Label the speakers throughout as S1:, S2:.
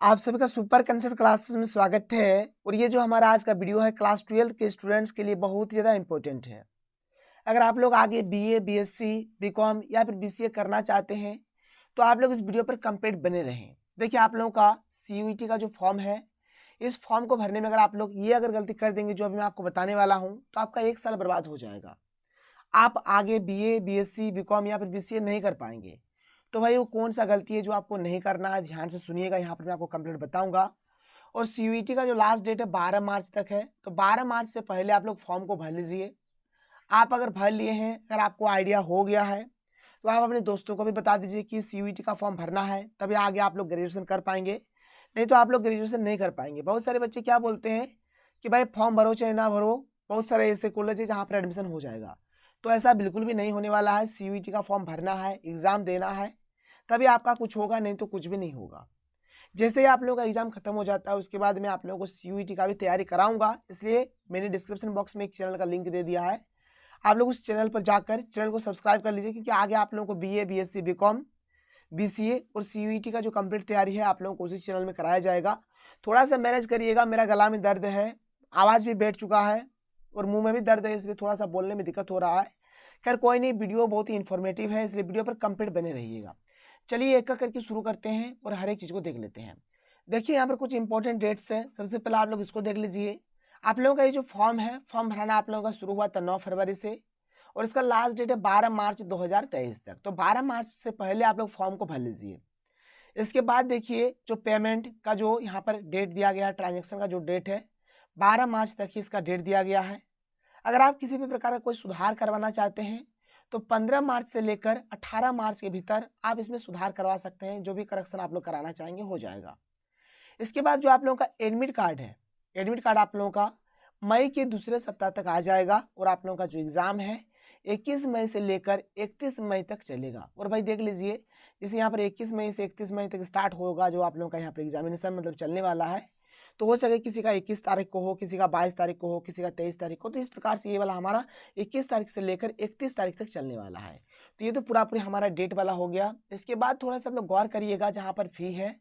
S1: आप सभी का सुपर कंसेप्ट क्लासेस में स्वागत है। और ये जो हमारा आज का वीडियो है क्लास 12 के स्टूडेंट्स के लिए बहुत ही ज़्यादा इंपॉर्टेंट है। अगर आप लोग आगे बीए, बीएससी, बीकॉम या फिर बीसीए करना चाहते हैं तो आप लोग इस वीडियो पर कंप्लीट बने रहें। देखिए, आप लोगों का सीयूईटी का जो फॉर्म है, इस फॉर्म को भरने में अगर आप लोग ये अगर गलती कर देंगे जो अभी मैं आपको बताने वाला हूँ, तो आपका 1 साल बर्बाद हो जाएगा। आप आगे बीए, बीएससी, बीकॉम या फिर बीसीए नहीं कर पाएंगे। तो भाई वो कौन सा गलती है जो आपको नहीं करना है, ध्यान से सुनिएगा, यहाँ पर मैं आपको कंप्लीट बताऊंगा। और सीयूईटी का जो लास्ट डेट है 12 मार्च तक है, तो 12 मार्च से पहले आप लोग फॉर्म को भर लीजिए। आप अगर भर लिए हैं, अगर आपको आइडिया हो गया है, तो आप अपने दोस्तों को भी बता दीजिए कि सीयूईटी का फॉर्म भरना है, तभी आगे आप लोग ग्रेजुएशन कर पाएंगे। नहीं तो आप लोग ग्रेजुएशन नहीं कर पाएंगे। बहुत सारे बच्चे क्या बोलते हैं कि भाई फॉर्म भरो चाहे ना भरो, बहुत सारे ऐसे कॉलेज है जहाँ पर एडमिशन हो जाएगा। तो ऐसा बिल्कुल भी नहीं होने वाला है। सीयूईटी का फॉर्म भरना है, एग्ज़ाम देना है, तभी आपका कुछ होगा, नहीं तो कुछ भी नहीं होगा। जैसे ही आप लोगों का एग्जाम खत्म हो जाता है, उसके बाद मैं आप लोगों को सीयूईटी का भी तैयारी कराऊंगा। इसलिए मैंने डिस्क्रिप्शन बॉक्स में एक चैनल का लिंक दे दिया है, आप लोग उस चैनल पर जाकर चैनल को सब्सक्राइब कर लीजिए, क्योंकि आगे आप लोगों को बीए, बीएससी, बीकॉम, बीसीए और सीयूईटी का जो कंप्लीट तैयारी है आप लोगों को उसी चैनल में कराया जाएगा। थोड़ा सा मैनेज करिएगा, मेरा गला में दर्द है, आवाज़ भी बैठ चुका है और मुंह में भी दर्द है, इसलिए थोड़ा सा बोलने में दिक्कत हो रहा है। खैर कोई नहीं, वीडियो बहुत ही इन्फॉर्मेटिव है, इसलिए वीडियो पर कंप्लीट बने रहिएगा। चलिए एक एक करके शुरू करते हैं और हर एक चीज़ को देख लेते हैं। देखिए, यहाँ पर कुछ इंपॉर्टेंट डेट्स है। सबसे पहले आप लोग इसको देख लीजिए। आप लोगों का ये जो फॉर्म है, फॉर्म भराना आप लोगों का शुरू हुआ था 9 फरवरी से, और इसका लास्ट डेट है 12 मार्च 2023 तक। तो 12 मार्च से पहले आप लोग फॉर्म को भर लीजिए। इसके बाद देखिए, जो पेमेंट का जो यहाँ पर डेट दिया गया है, ट्रांजेक्शन का जो डेट है, 12 मार्च तक ही इसका डेट दिया गया है। अगर आप किसी भी प्रकार का कोई सुधार करवाना चाहते हैं, तो 15 मार्च से लेकर 18 मार्च के भीतर आप इसमें सुधार करवा सकते हैं। जो भी करेक्शन आप लोग कराना चाहेंगे हो जाएगा। इसके बाद जो आप लोगों का एडमिट कार्ड है, एडमिट कार्ड आप लोगों का मई के दूसरे सप्ताह तक आ जाएगा। और आप लोगों का जो एग्ज़ाम है 21 मई से लेकर 31 मई तक चलेगा। और भाई देख लीजिए, जैसे यहाँ पर 21 मई से 31 मई तक स्टार्ट होगा जो आप लोगों का यहाँ पर एग्जामिनेशन मतलब चलने वाला है। तो हो सके किसी का 21 तारीख को हो, किसी का 22 तारीख को हो, किसी का 23 तारीख को। तो इस प्रकार से ये वाला हमारा 21 तारीख से लेकर 31 तारीख तक चलने वाला है। तो ये तो पूरा पूरी हमारा डेट वाला हो गया। इसके बाद थोड़ा सा आप लोग गौर करिएगा, जहाँ पर फी है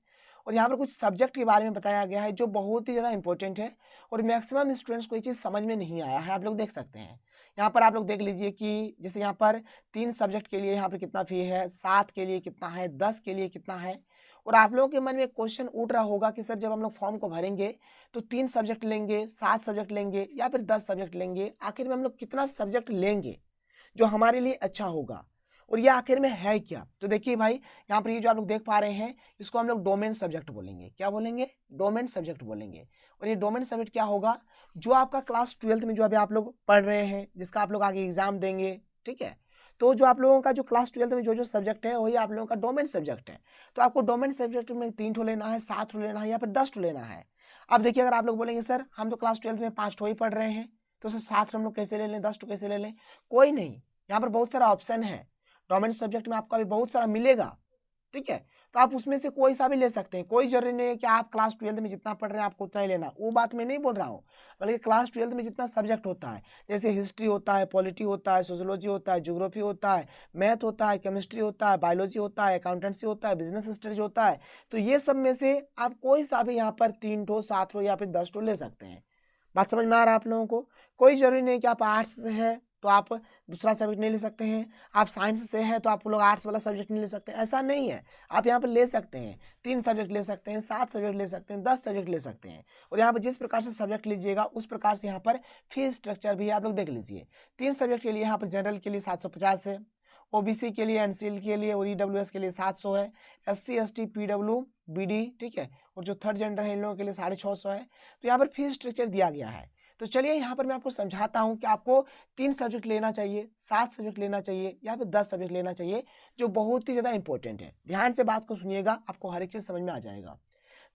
S1: और यहाँ पर कुछ सब्जेक्ट के बारे में बताया गया है जो बहुत ही ज़्यादा इंपॉर्टेंट है और मैक्सिमम स्टूडेंट्स को ये चीज़ समझ में नहीं आया है। आप लोग देख सकते हैं, यहाँ पर आप लोग देख लीजिए कि जैसे यहाँ पर 3 सब्जेक्ट के लिए यहाँ पर कितना फ़ी है, 7 के लिए कितना है, 10 के लिए कितना है। और आप लोगों के मन में क्वेश्चन उठ रहा होगा कि सर जब हम लोग फॉर्म को भरेंगे तो 3 सब्जेक्ट लेंगे, 7 सब्जेक्ट लेंगे या फिर 10 सब्जेक्ट लेंगे, आखिर में हम लोग कितना सब्जेक्ट लेंगे जो हमारे लिए अच्छा होगा, और ये आखिर में है क्या। तो देखिए भाई, यहाँ पर ये जो आप लोग देख पा रहे हैं, इसको हम लोग डोमेन सब्जेक्ट बोलेंगे। क्या बोलेंगे? डोमेन सब्जेक्ट बोलेंगे। और ये डोमेन सब्जेक्ट क्या होगा? जो आपका क्लास 12 में जो अभी आप लोग पढ़ रहे हैं, जिसका आप लोग आगे एग्जाम देंगे, ठीक है। तो जो आप लोगों का जो क्लास 12 में जो जो सब्जेक्ट है वही आप लोगों का डोमेन सब्जेक्ट है। तो आपको डोमेन सब्जेक्ट में 3 ठो लेना है, 7 ठो लेना है या फिर 10 ठो लेना है। अब देखिए, अगर आप लोग बोलेंगे सर हम तो क्लास 12 में 5 ठो ही पढ़ रहे हैं, तो सर 7 ठो हम लोग कैसे ले लें, 10 ठो कैसे ले लें? कोई नहीं, यहाँ पर बहुत सारा ऑप्शन है। डोमेन सब्जेक्ट में आपको अभी बहुत सारा मिलेगा, ठीक है। तो आप उसमें से कोई सा भी ले सकते हैं। कोई जरूरी नहीं है कि आप क्लास 12 में जितना पढ़ रहे हैं आपको उतना ही लेना, वो बात मैं नहीं बोल रहा हूँ। बल्कि क्लास 12 में जितना सब्जेक्ट होता है, जैसे हिस्ट्री होता है, पॉलिटी होता है, सोशोलॉजी होता है, ज्योग्राफी होता है, मैथ होता है, केमिस्ट्री होता है, बायोलॉजी होता है, अकाउंटेंसी होता है, बिजनेस स्टडीज होता है। तो ये सब में से आप कोई सा भी यहाँ पर 3 ठो, 7 ठो या फिर 10 ठो ले सकते हैं। बात समझ में आ रहा है आप लोगों को? कोई जरूरी नहीं कि आप आर्ट्स से है तो आप दूसरा सब्जेक्ट नहीं ले सकते हैं, आप साइंस से है तो आप लोग आर्ट्स वाला सब्जेक्ट नहीं ले सकते, ऐसा नहीं है। आप यहाँ पर ले सकते हैं, 3 सब्जेक्ट ले सकते हैं, 7 सब्जेक्ट ले सकते हैं, 10 सब्जेक्ट ले सकते हैं। और यहाँ पर जिस प्रकार से सब्जेक्ट लीजिएगा उस प्रकार से यहाँ पर फीस स्ट्रक्चर भी आप लोग देख लीजिए। 3 सब्जेक्ट के लिए यहाँ पर जनरल के लिए 750 है, ओबीसी के लिए, एनसीएल के लिए और ईडब्ल्यूएस के लिए 700 है, एससी एसटी पीडब्ल्यू बीडी, ठीक है, और जो थर्ड जेंडर है इन लोगों के लिए 650 है। तो यहाँ पर फीस स्ट्रक्चर दिया गया है। तो चलिए यहाँ पर मैं आपको समझाता हूँ कि आपको 3 सब्जेक्ट लेना चाहिए, 7 सब्जेक्ट लेना चाहिए या फिर 10 सब्जेक्ट लेना चाहिए, जो बहुत ही ज़्यादा इंपॉर्टेंट है। ध्यान से बात को सुनिएगा, आपको हर एक चीज़ समझ में आ जाएगा।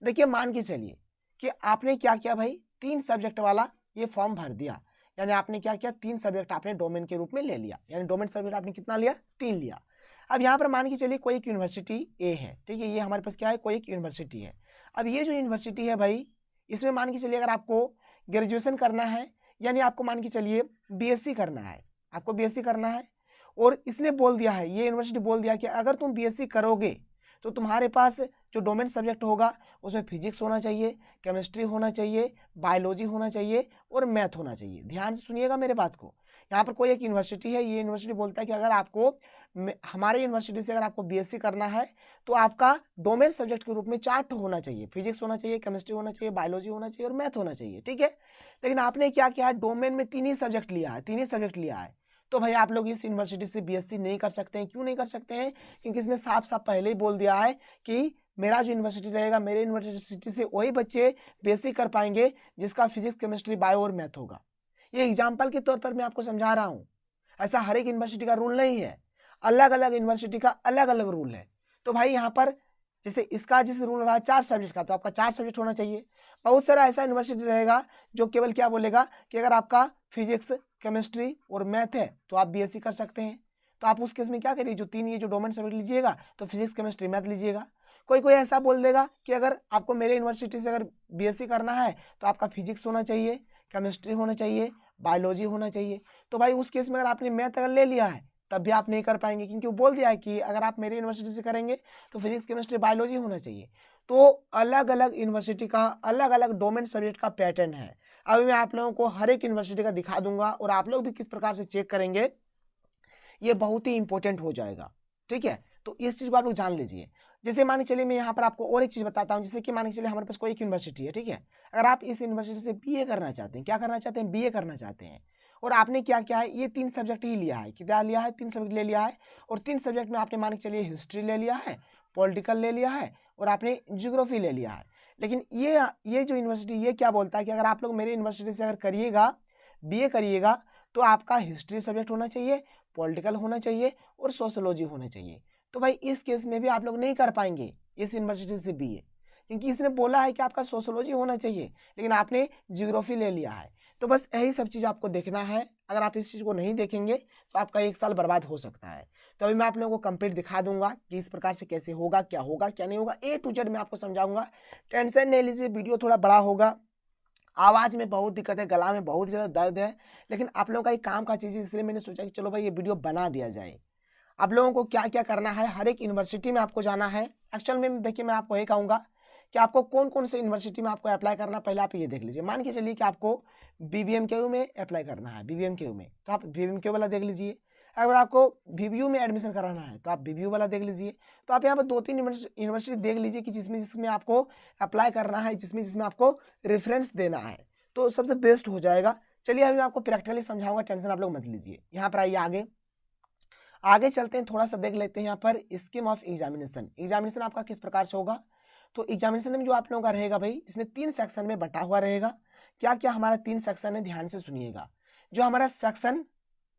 S1: देखिए, मान के चलिए कि आपने क्या किया भाई, 3 सब्जेक्ट वाला ये फॉर्म भर दिया, यानी आपने क्या किया, 3 सब्जेक्ट आपने डोमेन के रूप में ले लिया, यानी डोमेन सब्जेक्ट आपने कितना लिया, 3 लिया। अब यहाँ पर मान के चलिए कोई एक यूनिवर्सिटी ए है, ठीक है, ये हमारे पास क्या है, कोई एक यूनिवर्सिटी है। अब ये जो यूनिवर्सिटी है भाई, इसमें मान के चलिए अगर आपको ग्रेजुएशन करना है, यानी आपको मान के चलिए बीएससी करना है, आपको बीएससी करना है, और इसने बोल दिया है, ये यूनिवर्सिटी बोल दिया कि अगर तुम बीएससी करोगे तो तुम्हारे पास जो डोमेन सब्जेक्ट होगा उसमें फिजिक्स होना चाहिए, केमिस्ट्री होना चाहिए, बायोलॉजी होना चाहिए और मैथ होना चाहिए। ध्यान से सुनिएगा मेरे बात को। यहाँ पर कोई एक यूनिवर्सिटी है, ये यूनिवर्सिटी बोलता है कि अगर आपको हमारे यूनिवर्सिटी से अगर आपको बीएससी करना है तो आपका डोमेन सब्जेक्ट के रूप में 4 होना चाहिए, फिजिक्स होना चाहिए, केमिस्ट्री होना चाहिए, बायोलॉजी होना चाहिए और मैथ होना चाहिए। ठीक है, लेकिन आपने क्या किया है, डोमेन में 3 ही सब्जेक्ट लिया है, 3 ही सब्जेक्ट लिया है। तो भाई आप लोग इस यूनिवर्सिटी से बीएससी नहीं कर सकते हैं। क्यों नहीं कर सकते हैं? क्योंकि इसने साफ साफ पहले ही बोल दिया है कि मेरा जो यूनिवर्सिटी रहेगा, मेरे यूनिवर्सिटी से वही बच्चे बीएससी कर पाएंगे जिसका फिजिक्स, केमिस्ट्री, बायो और मैथ होगा। ये एग्जाम्पल के तौर पर मैं आपको समझा रहा हूँ, ऐसा हर एक यूनिवर्सिटी का रूल नहीं है, अलग अलग यूनिवर्सिटी का अलग अलग रूल है। तो भाई यहाँ पर जैसे इसका जिस रूल रहा 4 सब्जेक्ट का, तो आपका 4 सब्जेक्ट होना चाहिए। बहुत सारा ऐसा यूनिवर्सिटी रहेगा जो केवल क्या बोलेगा कि अगर आपका फिजिक्स, केमिस्ट्री और मैथ है तो आप बीएससी कर सकते हैं। तो आप उस केस में क्या करिए, जो 3 ये जो डोमेन सब्जेक्ट लीजिएगा तो फिजिक्स, केमिस्ट्री, मैथ लीजिएगा। कोई ऐसा बोल देगा कि अगर आपको मेरे यूनिवर्सिटी से अगर बीएससी करना है तो आपका फिजिक्स होना चाहिए, केमिस्ट्री होना चाहिए, बायोलॉजी होना चाहिए। तो भाई उस केस में अगर आपने मैथ अगर ले लिया है तब भी आप नहीं कर पाएंगे, क्योंकि वो बोल दिया है कि अगर आप मेरे यूनिवर्सिटी से करेंगे तो फिजिक्स, केमिस्ट्री, बायोलॉजी होना चाहिए। तो अलग अलग यूनिवर्सिटी का अलग अलग डोमेन सब्जेक्ट का पैटर्न है। अभी मैं आप लोगों को हर एक यूनिवर्सिटी का दिखा दूंगा और आप लोग भी किस प्रकार से चेक करेंगे, ये बहुत ही इंपॉर्टेंट हो जाएगा। ठीक है, तो इस चीज को आप लोग जान लीजिए। जैसे मान के चलिए मैं यहाँ पर आपको और एक चीज बताता हूँ, जैसे कि मान के चलिए हमारे पास कोई एक यूनिवर्सिटी है। ठीक है, अगर आप इस यूनिवर्सिटी से बीए करना चाहते हैं, क्या करना चाहते हैं, बीए करना चाहते हैं, और आपने क्या किया है, ये 3 सब्जेक्ट ही लिया है। कितना लिया है, 3 सब्जेक्ट ले लिया है। और 3 सब्जेक्ट में आपने मान के चलिए हिस्ट्री ले लिया है, पॉलिटिकल ले लिया है और आपने ज्योग्राफी ले लिया है। लेकिन ये जो यूनिवर्सिटी ये क्या बोलता है कि अगर आप लोग मेरे यूनिवर्सिटी से अगर करिएगा, बीए करिएगा, तो आपका हिस्ट्री सब्जेक्ट होना चाहिए, पॉलिटिकल होना चाहिए और सोशोलॉजी होना चाहिए। तो भाई इस केस में भी आप लोग नहीं कर पाएंगे इस यूनिवर्सिटी से बीए, क्योंकि इसने बोला है कि आपका सोशोलॉजी होना चाहिए, लेकिन आपने ज्योग्राफी ले लिया है। तो बस यही सब चीज़ आपको देखना है। अगर आप इस चीज़ को नहीं देखेंगे तो आपका 1 साल बर्बाद हो सकता है। तो अभी मैं आप लोगों को कंप्लीट दिखा दूंगा कि इस प्रकार से कैसे होगा, क्या नहीं होगा, A to Z मैं आपको समझाऊंगा। टेंशन नहीं लीजिए, वीडियो थोड़ा बड़ा होगा, आवाज़ में बहुत दिक्कत है, गला में बहुत ज़्यादा दर्द है, लेकिन आप लोगों का एक काम का चीज़ है, इसलिए मैंने सोचा कि चलो भाई ये वीडियो बना दिया जाए। आप लोगों को क्या क्या करना है, हर एक यूनिवर्सिटी में आपको जाना है। एक्चुअल में देखिए मैं आपको ये कहूँगा कि आपको कौन कौन से यूनिवर्सिटी में आपको अप्लाई करना, पहले आप ये देख लीजिए। मान के चलिए कि आपको BBMKU में अप्लाई करना है, BBMKU में, तो आप BBMKU वाला देख लीजिए। अगर आपको BBU में एडमिशन कराना है तो आप BBU वाला देख लीजिए। तो आप यहाँ पर 2-3 यूनिवर्सिटी देख लीजिए कि जिसमें आपको अप्लाई करना है, जिसमें आपको रेफरेंस देना है, तो सबसे बेस्ट हो जाएगा। चलिए अभी मैं आपको प्रैक्टिकली समझाऊंगा, टेंशन आप लोग मत लीजिए। यहाँ पर आइए, आगे चलते हैं, थोड़ा सा देख लेते हैं यहाँ पर स्कीम ऑफ एग्जामिनेशन आपका किस प्रकार से होगा। तो एग्जामिनेशन में जो आप लोगों का रहेगा भाई, इसमें 3 सेक्शन में बटा हुआ रहेगा। क्या क्या हमारा 3 सेक्शन है, ध्यान से सुनिएगा। जो हमारा सेक्शन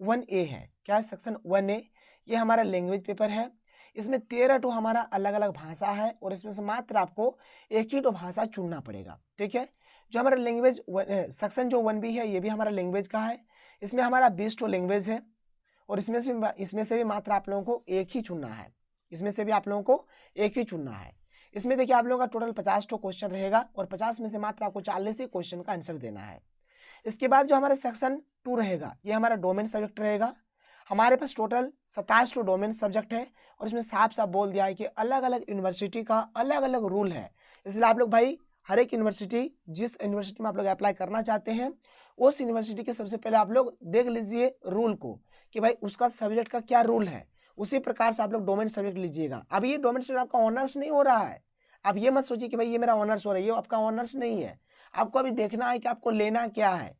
S1: 1A है, क्या है सेक्शन 1A, ये हमारा लैंग्वेज पेपर है। इसमें 13 हमारा अलग अलग भाषा है और इसमें से मात्र आपको एक ही भाषा चुनना पड़ेगा। ठीक है, जो हमारा लैंग्वेज सेक्शन जो 1B है, ये भी हमारा लैंग्वेज का है। इसमें हमारा 20 लैंग्वेज है और इसमें से भी मात्र आप लोगों को एक ही चुनना है। इसमें से भी आप लोगों को एक ही चुनना है। इसमें देखिए आप लोगों का टोटल 50 क्वेश्चन रहेगा और 50 में से मात्र आपको 40 ही क्वेश्चन का आंसर देना है। इसके बाद जो हमारा सेक्शन 2 रहेगा, ये हमारा डोमेन सब्जेक्ट रहेगा। हमारे पास टोटल 27 डोमेन सब्जेक्ट है और इसमें साफ साफ बोल दिया है कि अलग अलग यूनिवर्सिटी का अलग अलग रूल है। इसलिए आप लोग भाई हर एक यूनिवर्सिटी, जिस यूनिवर्सिटी में आप लोग अप्लाई करना चाहते हैं, उस यूनिवर्सिटी के सबसे पहले आप लोग देख लीजिए रूल को कि भाई उसका सब्जेक्ट का क्या रूल है। उसी प्रकार से आप लोग डोमेन सब्जेक्ट लीजिएगा। अब ये डोमेन सब्जेक्ट आपका ऑनर्स नहीं हो रहा है। आप ये मत सोचिए कि भाई ये मेरा ऑनर्स हो रहा है, ये आपका ऑनर्स नहीं है। आपको अभी देखना है कि आपको लेना क्या है।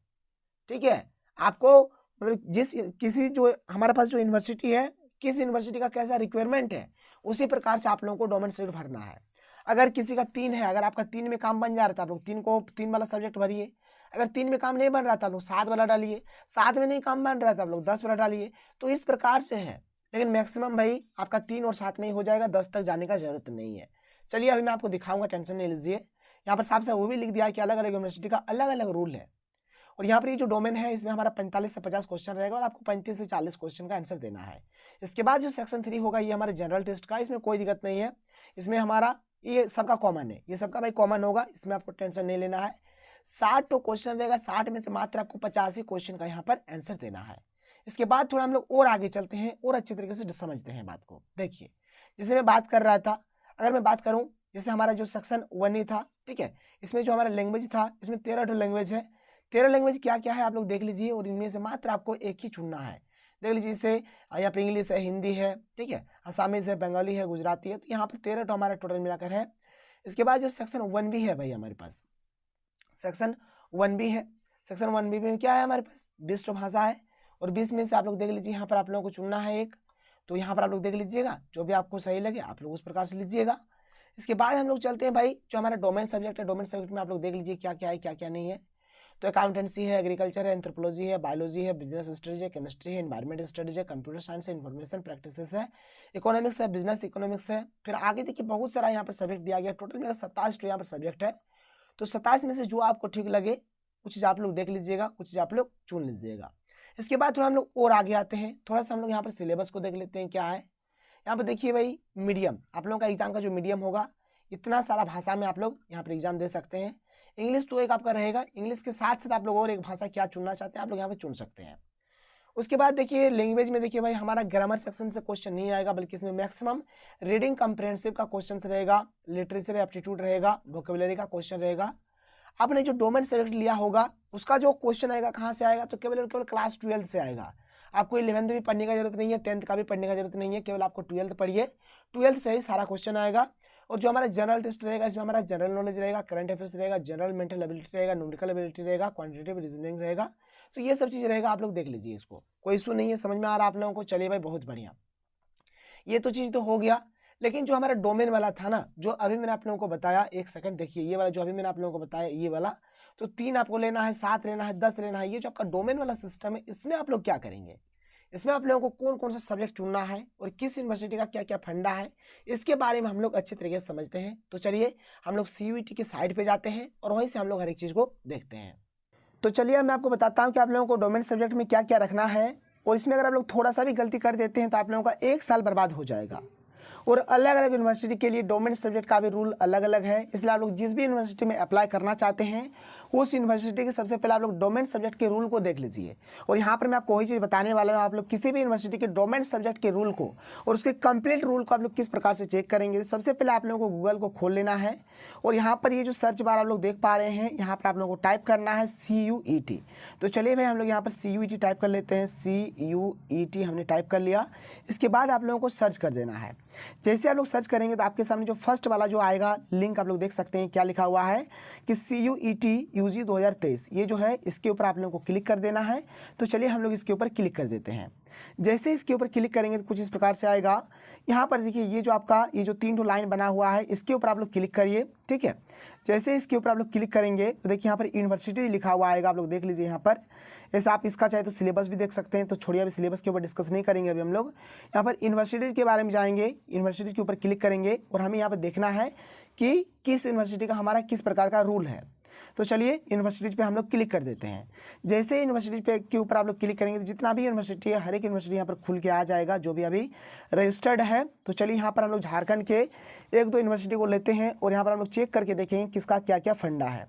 S1: ठीक है, आपको मतलब किसी जो हमारे पास जो यूनिवर्सिटी है, किस यूनिवर्सिटी का कैसा रिक्वायरमेंट है, उसी प्रकार से आप लोगों को डोमेन सब्जेक्ट भरना है। अगर किसी का 3 है, अगर आपका 3 में काम बन जा रहा था, आप लोग 3 वाला सब्जेक्ट भरिए। अगर 3 में काम नहीं बन रहा था आप लोग 7 वाला डालिए। 7 में नहीं काम बन रहा था आप लोग 10 वाला डालिए। तो इस प्रकार से है, लेकिन मैक्सिमम भाई आपका 3 और 7 में ही हो जाएगा, 10 तक जाने का जरूरत नहीं है। चलिए अभी मैं आपको दिखाऊंगा, टेंशन नहीं लीजिए। यहाँ पर साफ साफ वो भी लिख दिया है कि अलग अलग यूनिवर्सिटी का अलग अलग रूल है। और यहाँ पर ये जो डोमेन है, इसमें हमारा 45 से 50 क्वेश्चन रहेगा और आपको 35 से 40 क्वेश्चन का आंसर देना है। इसके बाद जो सेक्शन 3 होगा, ये हमारे जनरल टेस्ट का, इसमें कोई दिक्कत नहीं है। इसमें हमारा ये सबका कॉमन है, ये सबका भाई कॉमन होगा, इसमें आपको टेंशन नहीं लेना है। 60 क्वेश्चन रहेगा, 60 में से मात्र आपको 85 क्वेश्चन का यहाँ पर आंसर देना है। इसके बाद थोड़ा हम लोग और आगे चलते हैं और अच्छे तरीके से समझते हैं बात को। देखिए, जैसे मैं बात कर रहा था, अगर मैं बात करूँ जैसे हमारा जो सेक्शन 1 था, ठीक है, इसमें जो हमारा लैंग्वेज था, इसमें 13 लैंग्वेज है। 13 लैंग्वेज क्या क्या है आप लोग देख लीजिए, और इनमें से मात्र आपको एक ही चुनना है। देख लीजिए, जैसे यहाँ पर इंग्लिश है, हिंदी है, ठीक है, असामीज है, बंगाली है, गुजराती है, तो यहाँ पर 13 हमारा टोटल मिलाकर है। इसके बाद जो सेक्शन 1 भी है भाई हमारे पास, सेक्शन 1 भी है। सेक्शन 1 में क्या है हमारे पास, 20 भाषा है, और 20 में से आप लोग देख लीजिए यहाँ पर आप लोगों को चुनना है एक। तो यहाँ पर आप लोग देख लीजिएगा, जो भी आपको सही लगे आप लोग उस प्रकार से लीजिएगा। इसके बाद हम लोग चलते हैं भाई जो हमारा डोमेन सब्जेक्ट है। डोमेन सब्जेक्ट में आप लोग देख लीजिए क्या क्या है, क्या क्या नहीं है। तो अकाउंटेंसी है, एग्रीकल्चर है, एंथ्रोपोलॉजी है, बायोलॉजी है, बिजनेस स्टडीज है, केमिस्ट्री है, एनवायरमेंट स्टडीज है, कंप्यूटर साइंस है, इन्फॉर्मेशन प्रैक्टिसेस है, इकोनॉमिक्स है, बिजनेस इकोनॉमिक्स है। फिर आगे देखिए बहुत सारा यहाँ पर सब्जेक्ट दिया गया, टोटल मेरा 27 यहाँ पर सब्जेक्ट है। तो 27 में से जो आपको ठीक लगे कुछ चीज़ आप लोग देख लीजिएगा, कुछ चीज़ आप लोग चुन लीजिएगा। इसके बाद थोड़ा हम लोग और आगे आते हैं, थोड़ा सा हम लोग यहाँ पर सिलेबस को देख लेते हैं क्या है। यहाँ पर देखिए भाई मीडियम, आप लोगों का एग्जाम का जो मीडियम होगा, इतना सारा भाषा में आप लोग यहाँ पर एग्जाम दे सकते हैं। इंग्लिश तो एक आपका रहेगा, इंग्लिश के साथ साथ आप लोग और एक भाषा क्या चुनना चाहते हैं आप लोग यहाँ पर चुन सकते हैं। उसके बाद देखिए लैंग्वेज में देखिए भाई हमारा ग्रामर सेक्शन से क्वेश्चन नहीं आएगा, बल्कि इसमें मैक्सिमम रीडिंग कम्प्रिहेंसिव का क्वेश्चन रहेगा, लिटरेचर एप्टीट्यूड रहेगा, वोकेबुलरी का क्वेश्चन रहेगा। आपने जो डोमेन सेलेक्ट लिया होगा उसका जो क्वेश्चन आएगा कहाँ से आएगा, तो केवल केवल क्लास 12 से आएगा। आपको 11th भी पढ़ने का जरूरत नहीं है, 10th का भी पढ़ने का जरूरत नहीं है, केवल आपको 12th पढ़िए, 12th से ही सारा क्वेश्चन आएगा। और जो हमारा जनरल टेस्ट रहेगा, इसमें हमारा जनरल नॉलेज रहेगा, करंट अफेयर्स रहेगा, जनरल मेंटल एबिलिटी रहेगा, न्यूमेरिकल एबिलिटी रहेगा, क्वांटिटेटिव रीजनिंग रहेगा। तो ये सब चीज़ रहेगा, आप लोग देख लीजिए इसको, कोई इशू नहीं है, समझ में आ रहा है आप लोगों को। चलिए भाई बहुत बढ़िया, ये तो चीज़ तो हो गया। लेकिन जो हमारा डोमेन वाला था ना, जो अभी मैंने आप लोगों को बताया, एक सेकंड देखिए, ये वाला जो अभी मैंने आप लोगों को बताया ये वाला, तो 3 आपको लेना है, 7 लेना है, 10 लेना है। ये जो आपका डोमेन वाला सिस्टम है, इसमें आप लोग क्या करेंगे, इसमें आप लोगों को कौन कौन सा सब्जेक्ट चुनना है और किस यूनिवर्सिटी का क्या क्या फंडा है, इसके बारे में हम लोग अच्छे तरीके से समझते हैं। तो चलिए हम लोग CUET की साइट पे जाते हैं और वहीं से हम लोग हर एक चीज़ को देखते हैं। तो चलिए मैं आपको बताता हूँ कि आप लोगों को डोमेन सब्जेक्ट में क्या क्या रखना है, और इसमें अगर आप लोग थोड़ा सा भी गलती कर देते हैं तो आप लोगों का 1 साल बर्बाद हो जाएगा। और अलग अलग यूनिवर्सिटी के लिए डोमेन सब्जेक्ट का भी रूल अलग अलग है, इसलिए आप लोग जिस भी यूनिवर्सिटी में अप्लाई करना चाहते हैं उस यूनिवर्सिटी के सबसे पहले आप लोग डोमेन सब्जेक्ट के रूल को देख लीजिए। और यहाँ पर मैं आपको वही चीज़ बताने वाला हूँ, आप लोग किसी भी यूनिवर्सिटी के डोमेन सब्जेक्ट के रूल को और उसके कंप्लीट रूल को आप लोग किस प्रकार से चेक करेंगे। सबसे पहले आप लोगों को गूगल को खोल लेना है, और यहाँ पर ये जो सर्च बार आप लोग देख पा रहे हैं, यहाँ पर आप लोगों को टाइप करना है CUET। तो चलिए भाई हम लोग यहाँ पर CUET टाइप कर लेते हैं, CUET हमने टाइप कर लिया। इसके बाद आप लोगों को सर्च कर देना है। जैसे आप लोग सर्च करेंगे तो आपके सामने जो फर्स्ट वाला जो आएगा लिंक आप लोग देख सकते हैं, क्या लिखा हुआ है कि CUET UG 2023, ये जो है इसके ऊपर आप लोगों को क्लिक कर देना है। तो चलिए हम लोग इसके ऊपर क्लिक कर देते हैं। जैसे इसके ऊपर क्लिक करेंगे तो कुछ इस प्रकार से आएगा। यहाँ पर देखिए ये जो आपका ये जो 3 लाइन बना हुआ है, इसके ऊपर आप लोग क्लिक करिए, ठीक है। जैसे इसके ऊपर आप लोग क्लिक करेंगे तो देखिए यहाँ पर यूनिवर्सिटी लिखा हुआ आएगा, आप लोग देख लीजिए यहाँ पर। ऐसा आप इसका चाहे तो सिलेबस भी देख सकते हैं, तो छोड़िए अभी सिलेबस के ऊपर डिस्कस नहीं करेंगे। अभी हम लोग यहाँ पर यूनिवर्सिटीज़ के बारे में जाएंगे, यूनिवर्सिटीज़ के ऊपर क्लिक करेंगे और हमें यहाँ पर देखना है कि किस यूनिवर्सिटी का हमारा किस प्रकार का रूल है। तो चलिए यूनिवर्सिटीज़ पे हम लोग क्लिक कर देते हैं। जैसे यूनिवर्सिटी पे के ऊपर आप लोग क्लिक करेंगे तो जितना भी यूनिवर्सिटी है हर एक यूनिवर्सिटी यहाँ पर खुल के आ जाएगा, जो भी अभी रजिस्टर्ड है। तो चलिए यहाँ पर हम लोग झारखंड के 1-2 यूनिवर्सिटी को लेते हैं और यहाँ पर हम लोग चेक करके देखेंगे किसका क्या क्या फंडा है।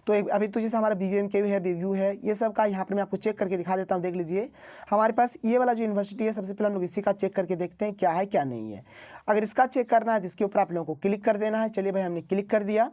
S1: तो अभी तो जैसे हमारा BVM है, BVU है, ये सब का यहाँ पर मैं आपको चेक करके दिखा देता हूँ। देख लीजिए हमारे पास ये वाला जो यूनिवर्सिटी है, सबसे पहले हम लोग इसी का चेक करके देखते हैं क्या है क्या नहीं है। अगर इसका चेक करना है तो इसके ऊपर आप लोगों को क्लिक कर देना है। चलिए भाई हमने क्लिक कर दिया।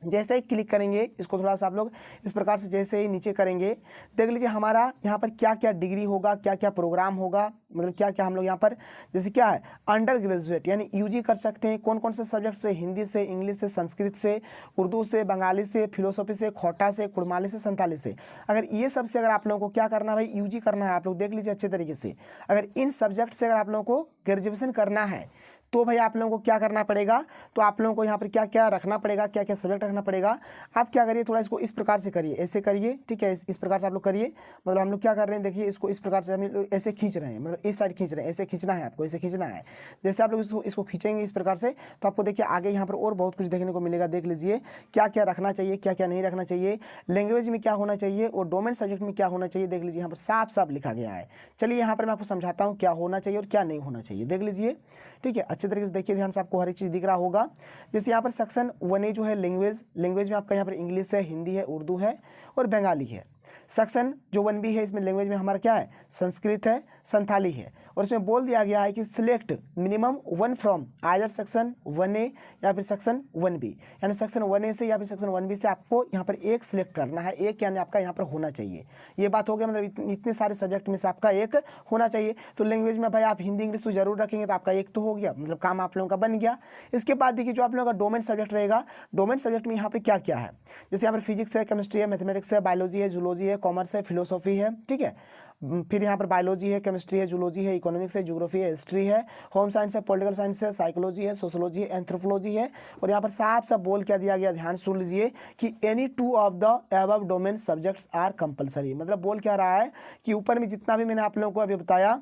S1: जैसे ही क्लिक करेंगे इसको थोड़ा सा आप लोग इस प्रकार से जैसे ही नीचे करेंगे, देख लीजिए हमारा यहाँ पर क्या क्या डिग्री होगा, क्या क्या प्रोग्राम होगा, मतलब क्या क्या हम लोग यहाँ पर जैसे क्या है अंडर ग्रेजुएट यानी UG कर सकते हैं। कौन कौन से सब्जेक्ट से, हिंदी से, इंग्लिश से, संस्कृत से, उर्दू से, बंगाली से, फिलोसॉफी से, खोटा से, कुड़माली से, संताली से। अगर ये सब से अगर आप लोगों को क्या करना है भाई UG करना है, आप लोग देख लीजिए अच्छे तरीके से। अगर इन सब्जेक्ट से अगर आप लोगों को ग्रेजुएशन करना है तो भाई आप लोगों को क्या करना पड़ेगा, तो आप लोगों को यहाँ पर क्या क्या रखना पड़ेगा, क्या क्या सब्जेक्ट रखना पड़ेगा। आप क्या करिए थोड़ा इसको इस प्रकार से करिए, ऐसे करिए, ठीक है, इस प्रकार से आप लोग करिए। मतलब हम लोग क्या कर रहे हैं देखिए, इसको इस प्रकार से हम लोग ऐसे खींच रहे हैं, मतलब इस साइड खींच रहे हैं, ऐसे खींचना है आपको, ऐसे खींचना है। जैसे आप लोग इसको खींचेंगे इस प्रकार से तो आपको देखिए आगे यहाँ पर और बहुत कुछ देखने को मिलेगा। देख लीजिए क्या क्या रखना चाहिए, क्या क्या नहीं रखना चाहिए, लैंग्वेज में क्या होना चाहिए और डोमेन सब्जेक्ट में क्या होना चाहिए। देख लीजिए यहाँ पर साफ साफ लिखा गया है। चलिए यहाँ पर मैं आपको समझाता हूँ क्या होना चाहिए और क्या नहीं होना चाहिए। देख लीजिए, ठीक है, अच्छे तरीके से देखिए, ध्यान से, आपको हर एक चीज़ दिख रहा होगा। जैसे यहाँ पर सेक्शन 1A जो है लैंग्वेज में आपका यहाँ पर इंग्लिश है, हिंदी है, उर्दू है और बंगाली है। सेक्शन जो 1B है इसमें लैंग्वेज में हमारा क्या है, संस्कृत है, संथाली है। और इसमें बोल दिया गया है कि select minimum 1 from either section 1A या फिर सेक्शन 1B, यानी सेक्शन 1A से या फिर सेक्शन 1B से आपको यहाँ पर एक सिलेक्ट करना है, एक यानी आपका यहाँ पर होना चाहिए। ये बात हो गया, मतलब इतने सारे सब्जेक्ट में से आपका एक होना चाहिए। तो लैंग्वेज में भाई आप हिंदी इंग्लिश तो जरूर रखेंगे, तो आपका एक तो हो गया, मतलब काम आप लोगों का बन गया। इसके बाद देखिए जो आप लोगों का डोमेन सब्जेक्ट रहेगा, डोमेन सब्जेक्ट में यहाँ पर क्या क्या है, जैसे यहाँ पर फिजिक्स है, केमिस्ट्री है, मैथमेटिक्स है, बायोलॉजी है, जूलॉजी है, कॉमर्स है, फिलोसॉफी है, ठीक है। फिर यहाँ पर बायोलॉजी है, केमिस्ट्री है, जूलॉजी है, इकोनॉमिक्स है, ज्योग्राफी है, हिस्ट्री है, होम साइंस है, पॉलिटिकल साइंस है, साइकोलॉजी है, सोशोलॉजी है, एंथ्रोपोलॉजी है। और यहाँ पर साफ साफ बोल क्या दिया गया, ध्यान सुन लीजिए कि any 2 of the above domain subjects are compulsory. मतलब बोल क्या रहा है कि ऊपर में जितना भी मैंने आप लोगों को अभी बताया,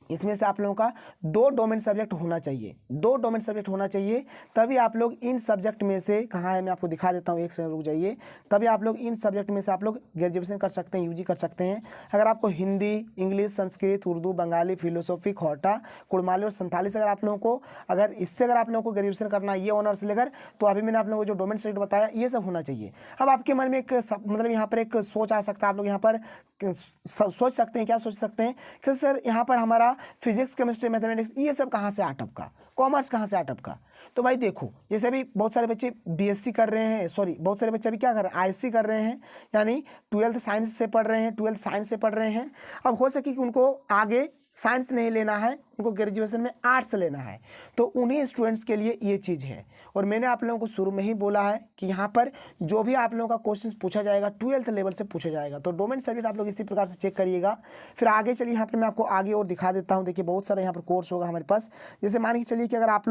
S1: इसमें से आप लोगों का 2 डोमेन सब्जेक्ट होना चाहिए, 2 डोमेन सब्जेक्ट होना चाहिए, तभी आप लोग इन सब्जेक्ट में से, कहाँ है मैं आपको दिखा देता हूँ, एक सेकंड रुक जाइए, तभी आप लोग इन सब्जेक्ट में से आप लोग ग्रेजुएशन कर सकते हैं, यूजी कर सकते हैं। अगर आपको हिंदी, इंग्लिश, संस्कृत, उर्दू, बंगाली, फिलोसॉफी, खोटा, कुड़माली और संथाली से अगर आप लोगों को, अगर इससे अगर आप लोगों को ग्रेजुएशन करना है, ये ऑनर्स लेकर, तो अभी मैंने आप लोगों को जो डोमेन सब्जेक्ट बताया ये सब होना चाहिए। अब आपके मन में एक मतलब यहाँ पर एक सोच आ सकता है, आप लोग यहाँ पर सोच सकते हैं, क्या सोच सकते हैं कि सर यहाँ पर हमारा फिजिक्स, केमिस्ट्री, मैथमेटिक्स ये सब कहाँ से अटपका, कॉमर्स कहाँ से अटपका। तो भाई देखो, जैसे अभी बहुत सारे बच्चे बीएससी कर रहे हैं, सॉरी बहुत सारे बच्चे अभी क्या कर रहे हैं, आईएससी कर रहे हैं, यानी 12th साइंस से पढ़ रहे हैं, 12th साइंस से पढ़ रहे हैं। अब हो सके कि उनको आगे साइंस नहीं लेना है, उनको ग्रेजुएशन में आर्ट्स लेना है, तो उन्हीं स्टूडेंट्स के लिए ये चीज़ है। और मैंने आप लोगों को शुरू में ही बोला है कि यहाँ पर जो भी आप लोगों का क्वेश्चन पूछा जाएगा 12th लेवल से पूछा जाएगा, तो डोमेन सब्जेक्ट आप लोग इसी प्रकार से चेक करिएगा। फिर आगे चलिए, यहाँ पर मैं आपको आगे और दिखा देता हूँ। देखिए बहुत सारा यहाँ पर कोर्स होगा हमारे पास। जैसे मान के चलिए कि अगर आप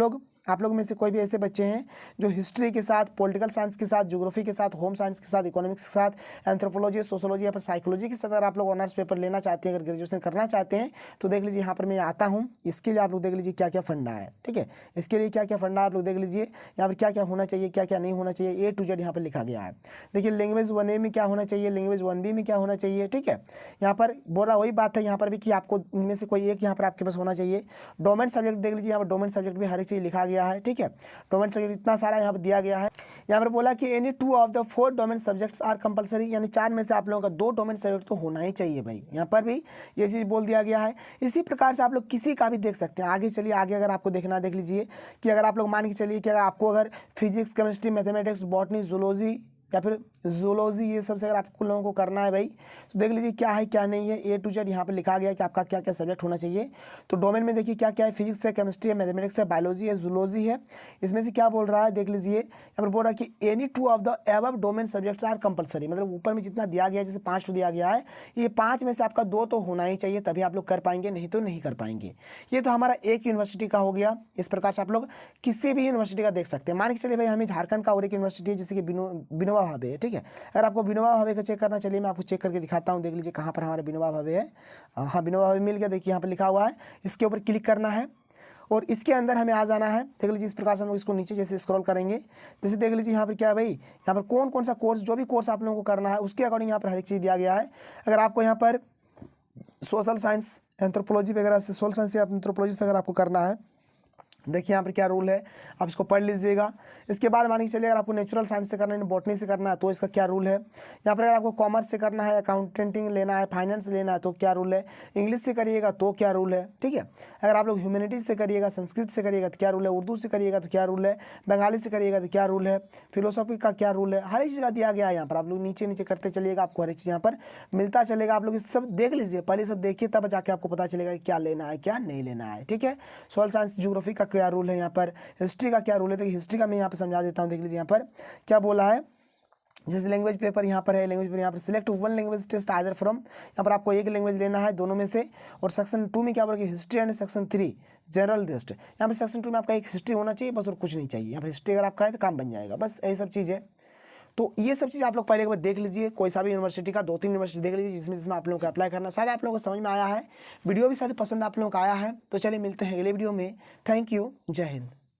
S1: लोग में से कोई भी ऐसे बच्चे हैं जो हिस्ट्री के साथ, पॉलिटिकल साइंस के साथ, ज्योग्राफी के साथ, होम साइंस के साथ, इकोनॉमिक्स के साथ, एंथ्रोपोलॉजी, सोशोलॉजी या फिर साइकोलॉजी के साथ अगर आप लोग ऑनर्स पेपर लेना चाहते हैं, अगर ग्रेजुएशन करना चाहते हैं, तो देख लीजिए यहाँ पर मैं आता हूँ। इसके लिए आप लोग देख लीजिए क्या क्या फंडा है, ठीक है। इसके लिए क्या क्या फंडा आप लोग देख लीजिए, यहाँ पर क्या क्या होना चाहिए, क्या क्या नहीं होना चाहिए, A to Z यहाँ पर लिखा गया है। देखिए लैंग्वेज 1A में क्या होना चाहिए, लैंग्वेज 1B में क्या होना चाहिए, ठीक है। यहाँ पर बोला वही बात है यहाँ पर भी कि आपको इनमें से कोई एक यहाँ पर आपके पास होना चाहिए। डोमेन सब्जेक्ट देख लीजिए, यहाँ पर डोमेन सब्जेक्ट भी हर एक चीज़ लिखा गया है, ठीक है। डोमेन सब्जेक्ट इतना सारा यहाँ पर दिया गया है। यहाँ पर बोला कि any 2 of the 4 domain subjects are compulsory, यानी 4 में से आप लोगों का 2 डोमेन सब्जेक्ट तो होना ही चाहिए भाई। यहाँ पर भी ये चीज़ बोल दिया गया है। इसी प्रकार से आप लोग किसी का भी देख सकते हैं। आगे चलिए, आगे अगर आपको देखना देख लीजिए कि अगर आप लोग मान के चलिए कि अगर आपको अगर physics, chemistry, mathematics, botany, zoology या फिर जूलॉजी ये सबसे अगर आपको लोगों को करना है भाई, तो देख लीजिए क्या है क्या नहीं है। A to Z यहाँ पे लिखा गया है कि आपका क्या क्या सब्जेक्ट होना चाहिए। तो डोमेन में देखिए क्या क्या है, फिजिक्स है, केमिस्ट्री है, मैथमेटिक्स है, बायोलॉजी है, जूलॉजी है। इसमें से क्या बोल रहा है देख लीजिए, यहाँ पर बोल रहा है कि any 2 of the above domain subjects are compulsory. मतलब ऊपर में जितना दिया गया है, जैसे 5 तो दिया गया है, ये 5 में से आपका 2 तो होना ही चाहिए, तभी आप लोग कर पाएंगे, नहीं तो नहीं कर पाएंगे। ये तो हमारा एक यूनिवर्सिटी का हो गया। इस प्रकार से आप लोग किसी भी यूनिवर्सिटी का देख सकते हैं। मान के चलिए भाई हमें झारखंड का और एक यूनिवर्सिटी है जैसे कि विनोबा भावे है, ठीक है। अगर आपको विनोबा भावे का चेक करना, चलिए मैं आपको चेक करके दिखाता हूँ। देख लीजिए कहाँ पर हमारा विनोबा भावे है। हाँ विनोबा भावे मिल गया, देखिए यहाँ पर लिखा हुआ है, इसके ऊपर क्लिक करना है और इसके अंदर हमें आ जाना है। देख लीजिए इस प्रकार से हम लोग इसको नीचे जैसे स्क्रॉल करेंगे, जैसे देख लीजिए यहाँ पर क्या है भाई, यहाँ पर कौन कौन सा कोर्स, जो भी कोर्स आप लोगों को करना है उसके अकॉर्डिंग यहाँ पर हर एक चीज़ दिया गया है। अगर आपको यहाँ पर सोशल साइंस, एंथ्रोपोलॉजी वगैरह से, सोशल साइंस या एंथ्रोपोलॉजी से अगर आपको करना है, देखिए यहाँ पर क्या रूल है, आप इसको पढ़ लीजिएगा। इसके बाद मान के चलिए अगर आपको नेचुरल साइंस से करना है, बॉटनी से करना है, तो इसका क्या रूल है। यहाँ पर अगर आपको कॉमर्स से करना है, अकाउंटेंटिंग लेना है, फाइनेंस लेना है, तो क्या रूल है। इंग्लिश से करिएगा तो क्या रूल है, ठीक है। अगर आप लोग ह्यूमैनिटीज से करिएगा, संस्कृत से करिएगा तो क्या रूल है, उर्दू से करिएगा तो क्या रूल है, बंगाली से करिएगा तो क्या रूल है, फिलोसॉफी का क्या रूल है, हर एक चीज़ का दिया गया है। यहाँ पर आप लोग नीचे नीचे करते चलिएगा, आपको हर एक चीज़ यहाँ पर मिलता चलेगा। आप लोग इस सब देख लीजिए, पहले सब देखिए, तब जाके आपको पता चलेगा कि क्या लेना है क्या नहीं लेना है, ठीक है। सोशल साइंस, ज्योग्राफी का क्या रूल है, यहाँ पर हिस्ट्री का क्या रूल है। तो हिस्ट्री का मैं यहाँ पर समझा देता हूँ। देख लीजिए यहाँ पर क्या बोला है, जैसे लैंग्वेज पेपर यहाँ पर है, लैंग्वेज पेपर यहाँ पर select 1 language test either from, यहाँ पर आपको एक लैंग्वेज लेना है दोनों में से। और सेक्शन 2 में क्या बोला कि history and section 3 general test, यहाँ पर सेक्शन 2 में आपका एक हिस्ट्री होना चाहिए बस, और कुछ नहीं चाहिए। यहाँ पर हिस्ट्री अगर आपका है तो काम बन जाएगा, बस यही सब चीज़ है। तो ये सब चीज़ आप लोग पहले एक बार देख लीजिए, कोई सा भी यूनिवर्सिटी का 2-3 यूनिवर्सिटी देख लीजिए जिसमें आप लोगों को अप्लाई करना। शायद आप लोगों को समझ में आया है, वीडियो भी शायद पसंद आप लोगों को आया है। तो चलिए मिलते हैं अगले वीडियो में। थैंक यू, जय हिंद।